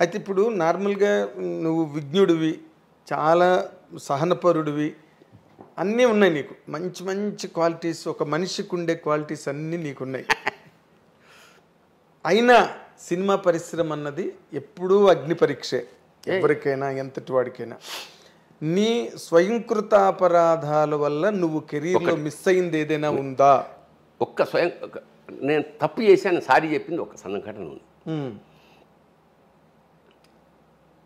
అయితే ఇప్పుడు నార్మల్గా నువ్వు విజ్ఞుడివి, చాలా సహనపరుడివి, అన్నీ ఉన్నాయి నీకు. మంచి మంచి క్వాలిటీస్, ఒక మనిషికి ఉండే క్వాలిటీస్ అన్నీ నీకున్నాయి. అయినా సినిమా పరిశ్రమ అన్నది ఎప్పుడూ అగ్ని పరీక్షే, ఎవరికైనా ఎంతటి వాడికైనా. నీ స్వయంకృత అపరాధాల వల్ల నువ్వు కెరీర్లో మిస్ అయింది ఏదైనా ఉందా? నేను తప్పు చేశాను సారీ చెప్పింది ఒక సంఘటన ఉంది.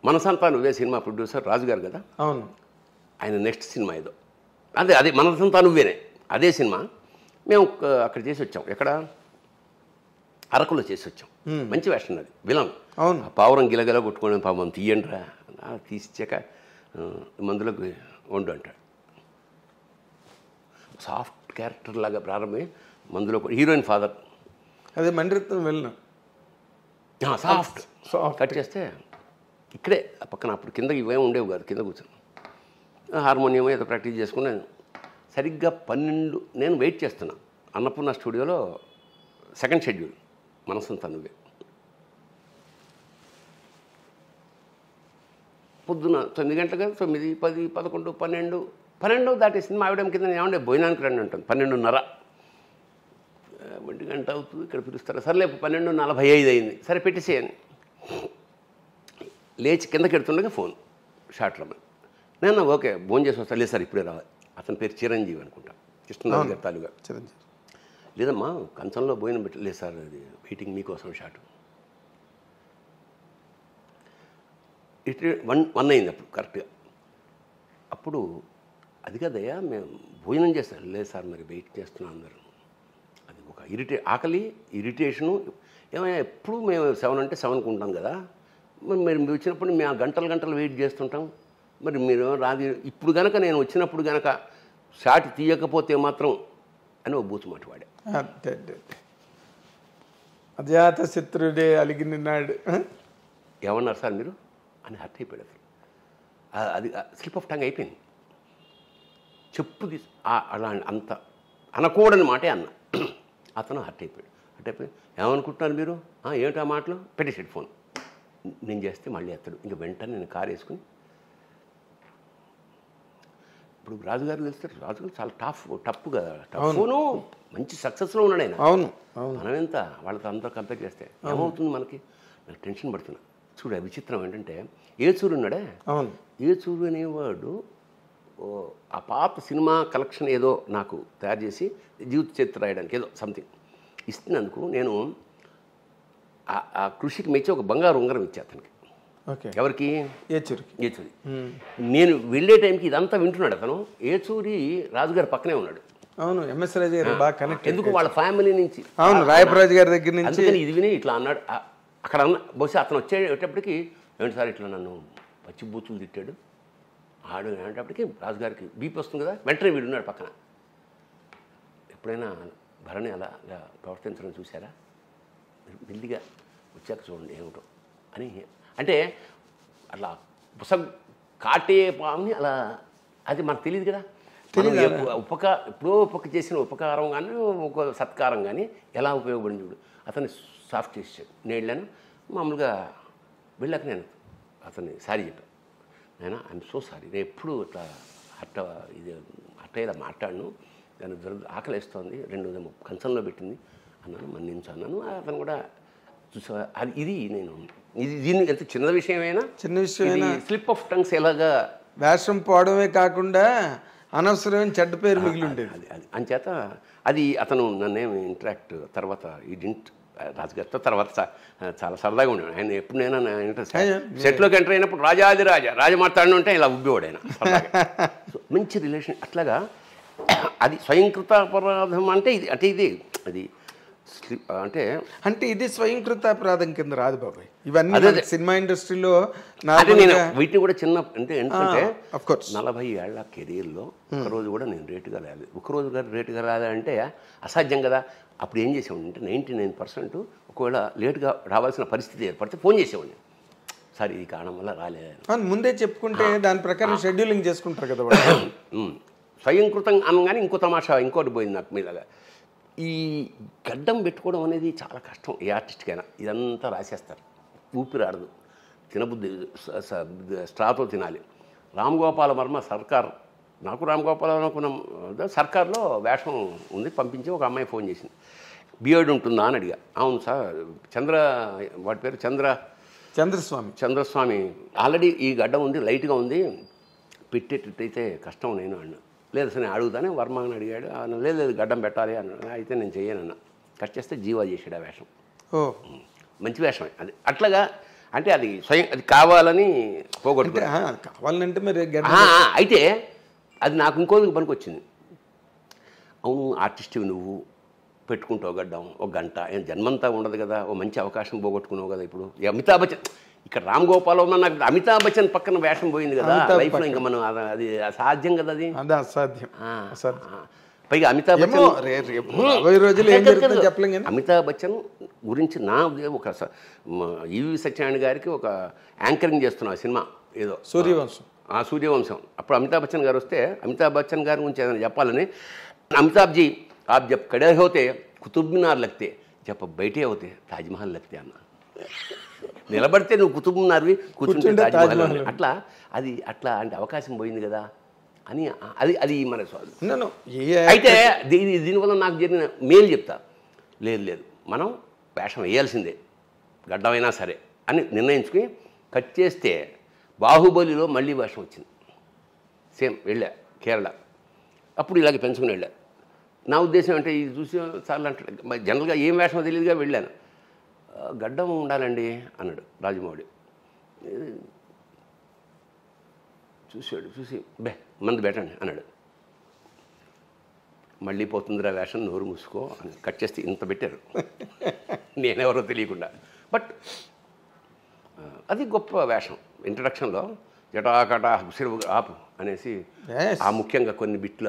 మనసంతా నువ్వే సినిమా ప్రొడ్యూసర్ రాజుగారు కదా. అవును. ఆయన నెక్స్ట్ సినిమా ఏదో అదే మనసంతా నువ్వేనే అదే సినిమా మేము అక్కడ చేసి వచ్చాం. ఎక్కడ అరకులో చేసి వచ్చాం. మంచి వేషన్ అది, విలన్. అవును. పావురం గిలగల కొట్టుకోవడం, పాపం తీయండిరా తీసిచ్చాక మందులకు వండు అంటాడు. సాఫ్ట్ క్యారెక్టర్ లాగా ప్రారంభమై మందులో హీరోయిన్ ఫాదర్, అదే మణిరత్నం వెళ్ళిన సాఫ్ట్ కట్ చేస్తే ఇక్కడే పక్కన అప్పుడు కింద ఇవే ఉండేవి కాదు, కింద కూర్చొని హార్మోనియం ఏదో ప్రాక్టీస్ చేసుకున్నాను. సరిగ్గా 12 నేను వెయిట్ చేస్తున్నా అన్నపూర్ణ స్టూడియోలో సెకండ్ షెడ్యూల్ మనసంతా నువ్వే. పొద్దున 9 గంటలు కదా, 9, 10, 11, 12 దాటే సినిమా ఆవిడ కింద ఏమంటే భోజనానికి రండి అంటాను. 12:30 1 గంట అవుతుంది ఇక్కడ పిలుస్తారు. సర్లే 12:45 అయింది, సరే పెట్టేసేయని లేచి కిందకి ఎడుతుండగా ఫోన్ షార్ట్ రమ్మని. నేను ఓకే భోజనం చేసి వస్తా. లేదు సార్ ఇప్పుడే రావాలి. అతని పేరు చిరంజీవి అనుకుంటా, కృష్ణరాజు గారు తాలుగా. చిరంజీవి. లేదమ్మా కంచంలో భోజనం పెట్టలేదు సార్, అది వెయిటింగ్ మీకోసం షార్ట్. ఇటు 1 అయింది అప్పుడు కరెక్ట్గా. అప్పుడు అది కదయ్యా మేము భోజనం చేస్తాం. లేదు సార్ మరి వెయిట్ చేస్తున్నాం అందరూ. అది ఒక ఆకలి ఇరిటేషను. ఏమయ్యా ఎప్పుడు మేము 7 అంటే 7కు ఉంటాం కదా, మరి మీరు వచ్చినప్పుడు మేము గంటలు వెయిట్ చేస్తుంటాం. మరి మీరు రాది ఇప్పుడు కనుక నేను వచ్చినప్పుడు కనుక షాట్ తీయకపోతే మాత్రం అని ఒక బూతు మాట వాడా. అజాత శత్రుడే అలిగి నిన్నాడు. ఏమన్నారు సార్ మీరు అని హర్ట్ అయిపోయాడు అసలు. అది స్లిప్ ఆఫ్ టంగ్ అయిపోయింది. చెప్పు తీసు అలా అంత అనకూడని మాటే అన్న. అతను హర్ట్ అయిపోయి ఏమనుకుంటున్నారు మీరు, ఏమిటా మాటలు పెట్టేసాడు ఫోన్. నేను చేస్తే మళ్ళీ ఎత్తడు. ఇంక వెంటనే నేను కారు వేసుకుని ఇప్పుడు రాజుగారు తెలుస్తారు. రాజుగారు చాలా టఫ్ కదా, టఫ్ను మంచి సక్సెస్లో ఉన్నాడు ఆయన. అవును. మనం ఎంత వాళ్ళతో అంతా కంపేర్ చేస్తే ఏమవుతుంది మనకి? నాకు టెన్షన్ పడుతున్నా. చూడ విచిత్రం ఏంటంటే ఏచూరు ఉన్నాడే, ఏచూరు అనేవాడు ఆ పాత సినిమా కలెక్షన్ ఏదో నాకు తయారు చేసి జీవిత చరిత్ర రాయడానికి ఏదో సంథింగ్ ఇస్తున్నందుకు నేను ఆ కృషికి మెచ్చి ఒక బంగారు ఉంగరం ఇచ్చా అతనికి. ఎవరికి? ఏచూరి. నేను వెళ్ళే టైంకి ఇదంతా వింటున్నాడు అతను. ఏచూరి రాజుగారి పక్కనే ఉన్నాడు. అవును. ఎంఎస్ రాజు గారు బాగా కనెక్ట్. ఎందుకు వాళ్ళ ఫ్యామిలీ నుంచి, అవును, రాయపరాజు గారి దగ్గర నుంచి. అందుకని ఇది విని ఇట్లా అన్నాడు. అక్కడ అన్న బహుశా అతను వచ్చేటప్పటికి ఏంటి సార్ ఇట్లా నన్ను పచ్చి బూతులు తిట్టాడు ఆడు అనేటప్పటికి రాజుగారికి బీపీ వస్తుంది కదా, వెంటనే వీడు ఉన్నాడు పక్కన. ఎప్పుడైనా భరణి అలా ప్రవర్తించడం చూసారా? మెల్లిగా వచ్చాక చూడండి ఏమిటో అని. అంటే అట్లా కాటే పాముని అలా, అది మనకు తెలియదు కదా. ఎప్పుడో చేసిన ఉపకారం కానీ ఒక సత్కారం కానీ ఎలా ఉపయోగపడింది చూడు. అతన్ని సాఫ్ట్ చేసాడు. నేను వెళ్ళాను మామూలుగా. వెళ్ళాక నేను అతన్ని సారీ చెప్పాను. నేను ఐఎమ్ సో సారీ, నేను ఎప్పుడు ఇట్లా ఇలా మాట్లాడను, దాని ఆకలి వేస్తోంది, 2 కంచంలో పెట్టింది అన్నాను, మన్నించు అన్నాను. అతను కూడా చూసా. ఇది దీన్ని ఎంత చిన్న విషయమైనా స్లిప్ ఆఫ్ టంగ్స్ ఎలాగా వేషం పోవడమే కాకుండా అనవసరమైన చెడ్డ పేరు మిగిలి ఉండేది. అది అంచేత అది అతను నన్నేమి ఇంటరాక్ట్ తర్వాత రాజుగారితో తర్వాత చాలా సరదాగా ఉండేవాడు ఆయన. ఎప్పుడు నేను సెట్లోకి ఎంటర్ అయినప్పుడు రాజ మాట్లాడిన ఉంటే ఇలా ఉబ్బేవాడు ఆయన. మంచి రిలేషన్. అట్లాగా అది స్వయంకృత అపరాధం అంటే ఇది అది అంటే ఇది స్వయంకృత అపరాధం కింద రాదు బాబాయ్. ఇవన్నీ సినిమా ఇండస్ట్రీలో నేను వీటిని కూడా చిన్న అంటే ఏంటంటే 40 ఏళ్ల కెరీర్లో ఒకరోజు కూడా నేను రేటుగా రాలేదు. ఒకరోజు రేటుగా రాలంటే అసాధ్యం కదా. అప్పుడు ఏం చేసేవాడిని అంటే 99% ఒకవేళ లేటుగా రావాల్సిన పరిస్థితి ఏర్పడితే ఫోన్ చేసేవాడిని, సార్ ఇది కారణం వల్ల రాలేదు ముందే చెప్పుకుంటే దాని ప్రకారం షెడ్యూలింగ్ చేసుకుంటారు కదా. స్వయంకృతం అనగానే ఇంకో తమాషా ఇంకోటి పోయింది నాకు మీదగా. ఈ గడ్డం పెట్టుకోవడం అనేది చాలా కష్టం ఏ ఆర్టిస్ట్కైనా. ఇదంతా రాసేస్తారు ఊపిరాడదు, తినబుద్ధి, స్ట్రాతో తినాలి. రామ్ గోపాల వర్మ సర్కార్, నాకు రామ్ గోపాల వర్మ సర్కార్లో వేషం ఉంది, పంపించి ఒక అమ్మాయి ఫోన్ చేసింది, బియర్డ్ ఉంటుందా అని అడిగా. అవును సార్, వాటి పేరు చంద్రస్వామి, ఆల్రెడీ ఈ గడ్డ ఉంది, లైట్గా ఉంది, పెట్టేటట్టయితే కష్టం నేను అన్నా. లేదు సార్ నేను అడుగుతానే, వర్మ అని అడిగాడు. లేదు గడ్డం పెట్టాలి అన్నాడు. అయితే నేను చెయ్యనన్నా. కట్ చేస్తే జీవా చేసాడు ఆ వేషం. మంచి వేషమే అది. అట్లాగా అంటే అది స్వయం, అది కావాలని కావాలంటే మరి అయితే అది నాకు ఇంకోదికి పనికి వచ్చింది. అవును ఆర్టిస్ట్వి నువ్వు, పెట్టుకుంటావు గడ్డం ఒక గంట, ఏం జన్మంతా ఉండదు కదా, ఓ మంచి అవకాశం పోగొట్టుకున్నావు కదా. ఇప్పుడు అమితాబ్ బచ్చన్ ఇక్కడ రామ్ గోపాల్ వర్మ, నాకు అమితాబ్ బచ్చన్ పక్కన వేషం పోయింది కదా లైఫ్లో, ఇంకా మనం అది అసాధ్యం కదా, అది అసాధ్యం. పైగా అమితాబ్ బచ్చన్ అమితాబ్ బచ్చన్ గురించి నా ఒక ఈవి సత్యనారాయణ గారికి ఒక యాంకరింగ్ చేస్తున్నా సినిమా ఏదో సూర్యవంశం. అప్పుడు అమితాబ్ బచ్చన్ గారు వస్తే, అమితాబ్ బచ్చన్ గారి గురించి ఏదైనా చెప్పాలని, అమితాబ్ జీ आप जब खड़े होते कुतुब मीनार लगते, जब बैठे होते ताजमहल लगते అన్న. నిలబడితే నువ్వు కుతుబ్ మినార్వి, కూర్చుంటే తాజ్మహల్. అట్లా అది అట్లా అంటే అవకాశం పోయింది కదా అని అది మన స్వామి. అయితే దీనివల్ల నాకు జరిగిన మేలు చెప్తా. లేదు మనం వేషం వేయాల్సిందే గడ్డమైనా సరే అని నిర్ణయించుకుని కట్ చేస్తే బాహుబలిలో మళ్ళీ వేషం వచ్చింది. సేమ్ వెళ్ళా కేరళ, అప్పుడు ఇలాగే పెంచుకుని వెళ్ళా. నా ఉద్దేశం అంటే ఇది చూసి చాలా అంటే జనరల్గా ఏం వేషమో తెలియదుగా వెళ్ళాను. గడ్డం ఉండాలండి అన్నాడు రాజమౌళి. చూసి మందు పెట్టండి అన్నాడు. మళ్ళీ పోతుందిరా వేషం, నోరు మూసుకో అని కట్ చేస్తే ఇంత పెట్టారు, నేనెవరో తెలియకుండా. బట్ అది గొప్ప వేషం. ఇంట్రడక్షన్లో జటాకట హుసిరు ఆపు అనేసి ఆ ముఖ్యంగా కొన్ని బిట్లు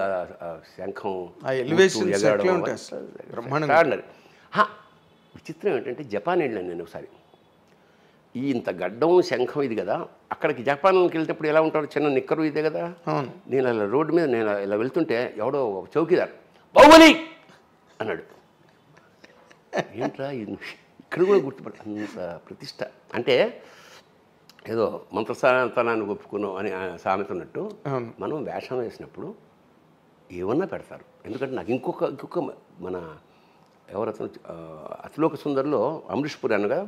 శంఖం విచిత్రం ఏంటంటే జపాన్ వెళ్ళాను నేను ఒకసారి. ఈ ఇంత గడ్డం శంఖం ఇది కదా, అక్కడికి జపాన్కి వెళ్తేప్పుడు ఎలా ఉంటారు, చిన్న నిక్కరు ఇదే కదా. నేను అలా రోడ్డు మీద నేను ఇలా వెళ్తుంటే ఎవడో చౌకీదార్ బాహుబలి అన్నాడు. ఏంట్రా ఇక్కడ కూడా గుర్తుపడ, అంత ప్రతిష్ట. అంటే ఏదో మంత్రస్థానాన్ని ఒప్పుకున్నాం అని సామెత ఉన్నట్టు మనం వేషం వేసినప్పుడు ఏమన్నా పెడతారు. ఎందుకంటే నాకు ఇంకొక మన ఎవరతను అతిలోక సుందరిలో అమరీష్ పురి అనగా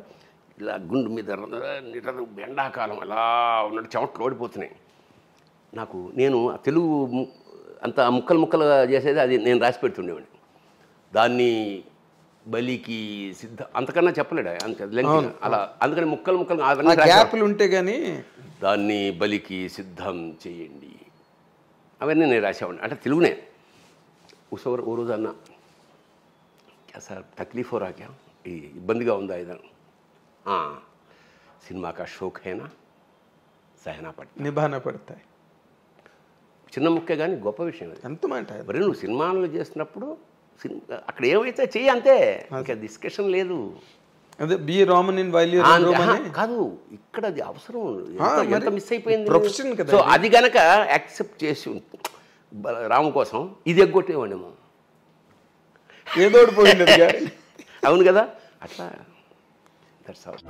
ఇలా గుండు మీద ఎండాకాలం అలా ఉన్నట్టు చెమట్లు ఓడిపోతున్నాయి. నేను తెలుగు అంత ముక్కలు చేసేది అది నేను రాసి పెడుతుండేవాడిని. దాన్ని బలికి సిద్ధ అంతకన్నా చెప్పలేడు అలా, అందుకని ముక్కలు గ్యాప్లు ఉంటే కానీ దాన్ని బలికి సిద్ధం చేయండి అవన్నీ నేను రాసేవాడిని. అంటే తెలుగునే. ఓ రోజు అన్న సార్ తక్లీఫ్ हो रहा क्या, ఈ ఇబ్బందిగా ఉందా ఇదన్నా. సినిమా కా షోక్ హేనా సహనా పడతా నిభానా పడతాయి. చిన్న ముక్కే కానీ గొప్ప విషయం అది. ఎంత మాట మరి నువ్వు సినిమాలు చేస్తున్నప్పుడు అక్కడ ఏమైతే చెయ్యి అంతే, ఇంకా డిస్కషన్ లేదు. అదే బి రామన్ ఇన్ వైల్ కాదు, ఇక్కడ అది అవసరం. ఎంత మిస్ అయిపోయింది ప్రొఫెషన్ కదా. సో అది గనక యాక్సెప్ట్ చేసి రాము కోసం ఇది ఎగ్గొట్టేవాడేమో, ఏదో పోయింది. అవును కదా, అట్లా దట్స్ ఆల్.